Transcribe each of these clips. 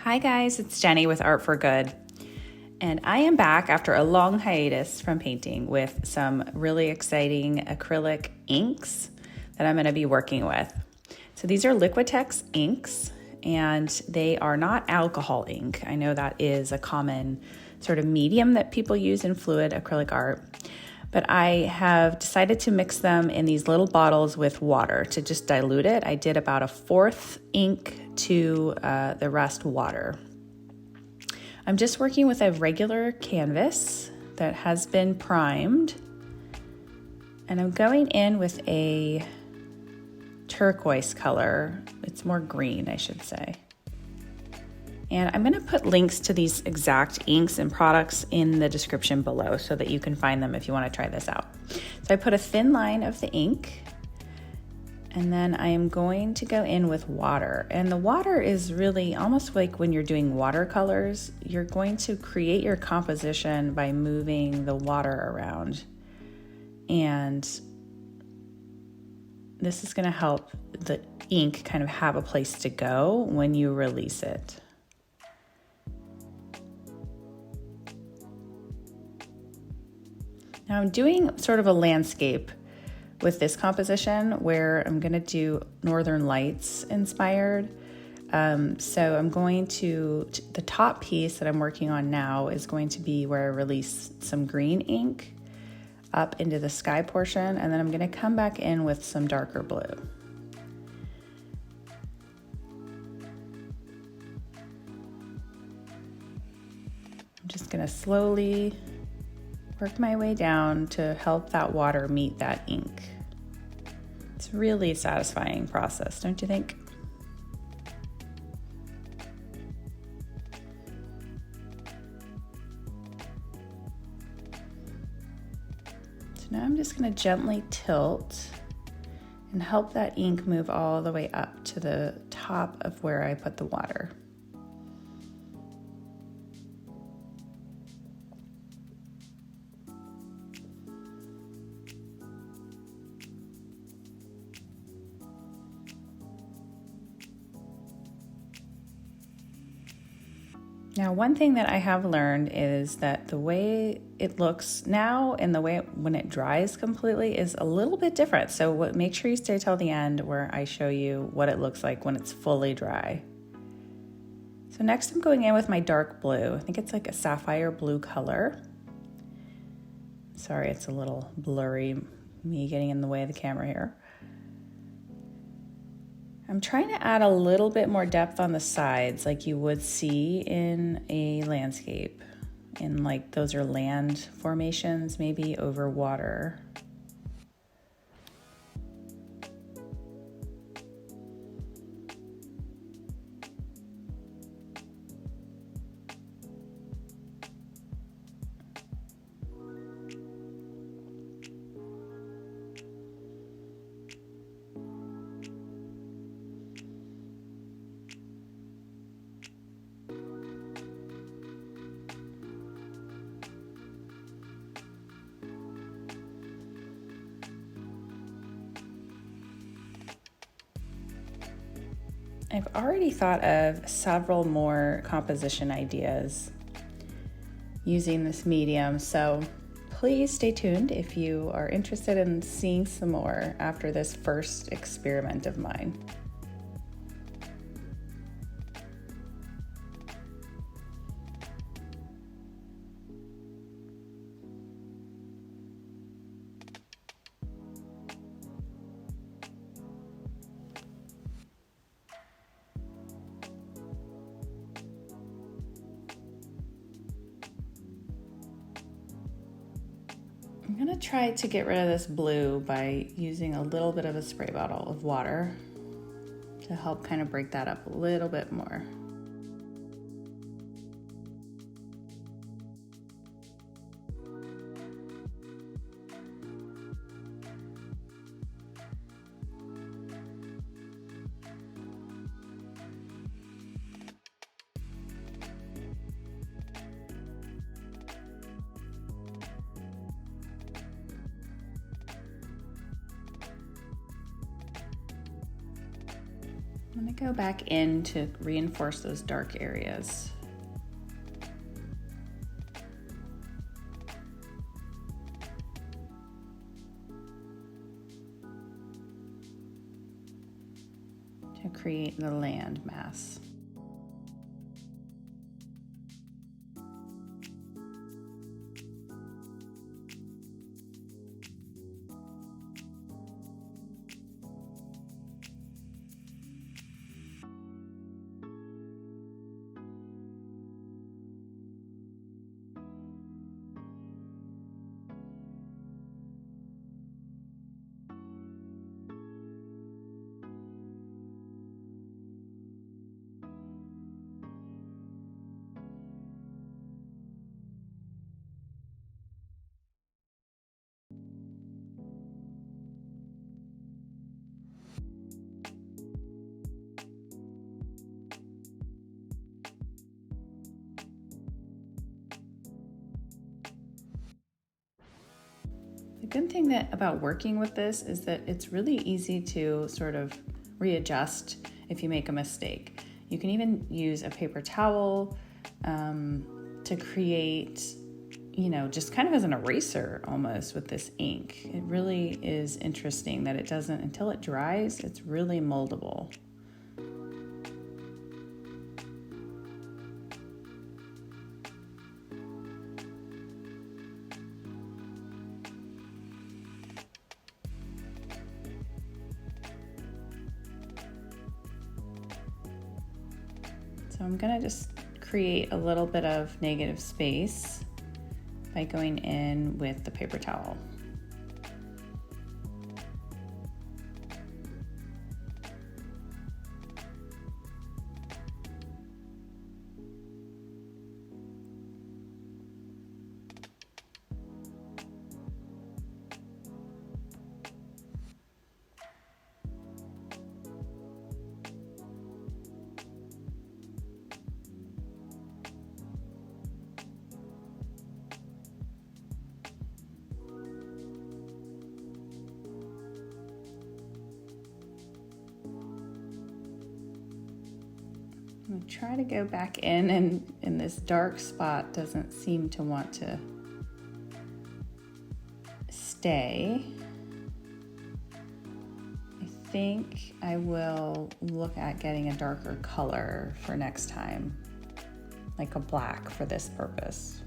Hi guys, it's Jenny with Art for Good, and I am back after a long hiatus from painting with some really exciting acrylic inks that I'm going to be working with. So these are Liquitex inks, and they are not alcohol ink. I know that is a common sort of medium that people use in fluid acrylic art, but I have decided to mix them in these little bottles with water to just dilute it. I did about a fourth ink to the rest water. I'm just working with a regular canvas that has been primed, and I'm going in with a turquoise color. It's more green, I should say. And I'm going to put links to these exact inks and products in the description below so that you can find them if you want to try this out. So I put a thin line of the ink, and then I am going to go in with water. And the water is really almost like when you're doing watercolors, you're going to create your composition by moving the water around. And this is going to help the ink kind of have a place to go when you release it. Now I'm doing sort of a landscape with this composition where I'm going to do Northern Lights inspired. So I'm going to, the top piece that I'm working on now is going to be where I release some green ink up into the sky portion, and then I'm going to come back in with some darker blue. I'm just going to slowly work my way down to help that water meet that ink. It's really a satisfying process, don't you think? So now I'm just going to gently tilt and help that ink move all the way up to the top of where I put the water. Now, one thing that I have learned is that the way it looks now and the way when it dries completely is a little bit different. So make sure you stay till the end where I show you what it looks like when it's fully dry. So next I'm going in with my dark blue. I think it's like a sapphire blue color. Sorry, it's a little blurry, me getting in the way of the camera here. I'm trying to add a little bit more depth on the sides like you would see in a landscape. And like those are land formations, maybe over water. I've already thought of several more composition ideas using this medium, so please stay tuned if you are interested in seeing some more after this first experiment of mine. I'm going to try to get rid of this blue by using a little bit of a spray bottle of water to help kind of break that up a little bit more. I'm going to go back in to reinforce those dark areas. To create the land mass. The good thing about working with this is that it's really easy to sort of readjust if you make a mistake. You can even use a paper towel to create, just kind of as an eraser almost with this ink. It really is interesting that it doesn't, until it dries, it's really moldable. So I'm gonna just create a little bit of negative space by going in with the paper towel. I'm gonna try to go back in, and this dark spot doesn't seem to want to stay. I think I will look at getting a darker color for next time, like a black for this purpose.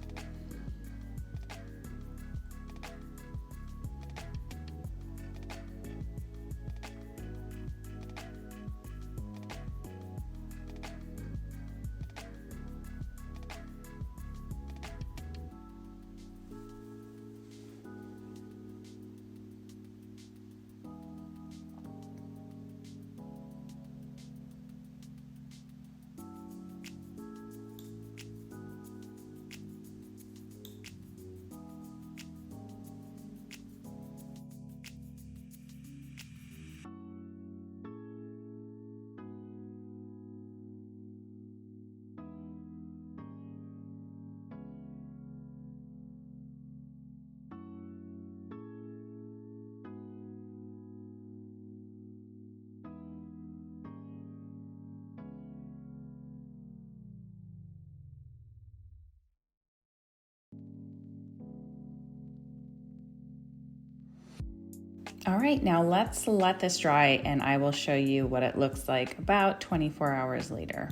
All right, now let's let this dry and I will show you what it looks like about 24 hours later.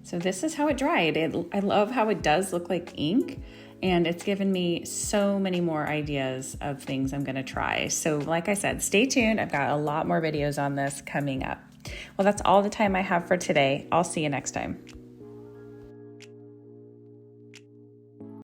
So this is how it dried. I love how it does look like ink, and it's given me so many more ideas of things I'm gonna try. So like I said, stay tuned. I've got a lot more videos on this coming up. Well, that's all the time I have for today. I'll see you next time.